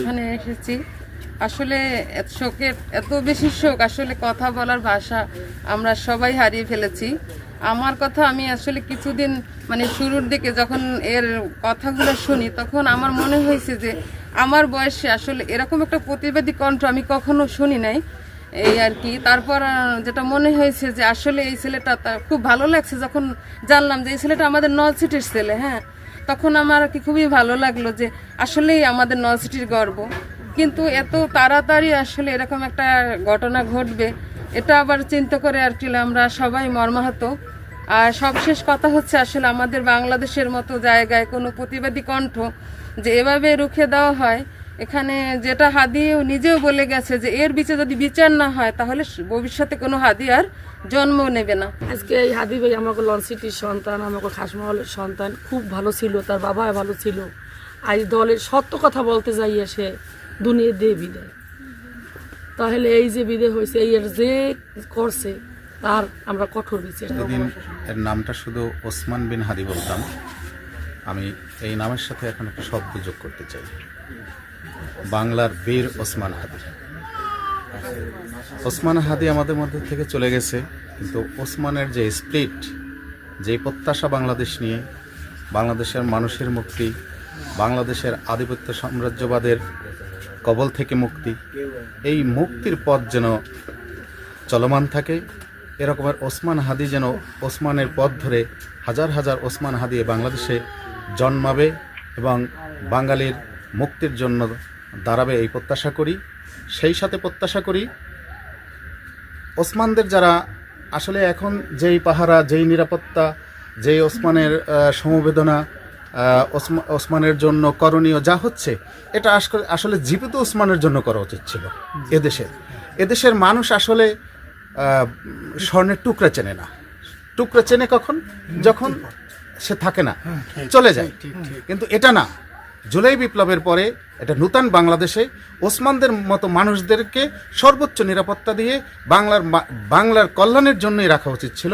এখানে এসেছি। আসলে শোকের এত বেশি শোক, আসলে কথা বলার ভাষা আমরা সবাই হারিয়ে ফেলেছি। আমার কথা আমি আসলে কিছুদিন মানে শুরুর দিকে যখন এর কথাগুলো শুনি তখন আমার মনে হয়েছে যে আমার বয়সে আসলে এরকম একটা প্রতিবাদী কণ্ঠ আমি কখনো শুনি নাই, এই আর কি। তারপর যেটা মনে হয়েছে যে আসলে এই ছেলেটা খুব ভালো লাগছে যখন জানলাম যে এই ছেলেটা আমাদের নলছিটির ছেলে। হ্যাঁ, তখন আমার আর কি খুবই ভালো লাগলো যে আসলেই আমাদের নলছিটির গর্ব। কিন্তু এত তাড়াতাড়ি আসলে এরকম একটা ঘটনা ঘটবে এটা আবার চিন্তা করে আর কি আমরা সবাই মর্মাহত। আর সবশেষ কথা হচ্ছে আসলে আমাদের বাংলাদেশের মতো জায়গায় কোনো প্রতিবাদী কণ্ঠ যে এভাবে রুখে দেওয়া হয়, এখানে যেটা হাদিও নিজেও বলে গেছে যে এর বিচার যদি বিচার না হয় তাহলে ভবিষ্যতে কোনো হাদি আর জন্ম নেবে না। আজকে এই হাদি ভাই আমাকে লঞ্চসিটির সন্তান, আমাকে খাসমহলের সন্তান, খুব ভালো ছিল, তার বাবা ভালো ছিল। আজ দলের সত্য কথা বলতে যাইয়া সে দুনিয়া দিয়ে বিদায়। তাহলে এই যে বিদায় হয়েছে, এই এর যে করছে তার আমরা কঠোর বিচার। এদিন এর নামটা শুধু ওসমান বিন হাদি বলতাম, আমি এই নামের সাথে এখন একটা শব্দ যোগ করতে চাই, বাংলার বীর ওসমান হাদি। ওসমান হাদি আমাদের মধ্যে থেকে চলে গেছে, কিন্তু ওসমানের যে স্পিরিট, যে প্রত্যাশা বাংলাদেশ নিয়ে, বাংলাদেশের মানুষের মুক্তি, বাংলাদেশের আধিপত্য সাম্রাজ্যবাদের কবল থেকে মুক্তি, এই মুক্তির পথ যেন চলমান থাকে, এরকমের ওসমান হাদি যেন ওসমানের পথ ধরে হাজার হাজার ওসমান হাদি বাংলাদেশে জন্মাবে এবং বাঙালির মুক্তির জন্য দাঁড়াবে, এই প্রত্যাশা করি। সেই সাথে প্রত্যাশা করি ওসমানদের যারা আসলে এখন যেই পাহারা, যেই নিরাপত্তা, যেই ওসমানের সমবেদনা, ওসমানের জন্য করণীয় যা হচ্ছে, এটা আসলে জীবিত ওসমানের জন্য করা উচিত ছিল। এদেশের মানুষ আসলে স্বর্ণের টুকরা চেনে না। টুকরা চেনে কখন? যখন সে থাকে না, চলে যায়। কিন্তু এটা না, জুলাই বিপ্লবের পরে এটা নূতন বাংলাদেশে ওসমানদের মতো মানুষদেরকে সর্বোচ্চ নিরাপত্তা দিয়ে বাংলার কল্যাণের জন্যই রাখা উচিত ছিল।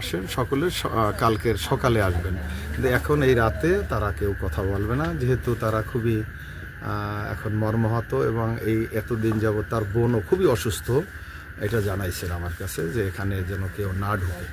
আসেন সকলে, কালকের সকালে আসবেন, কিন্তু এখন এই রাতে তারা কেউ কথা বলবে না, যেহেতু তারা খুবই এখন মর্মাহত এবং এই এতদিন যাবত তার বোনও খুবই অসুস্থ। এটা জানাইছেন আমার কাছে যে এখানে যেন কেউ না ঢুকে।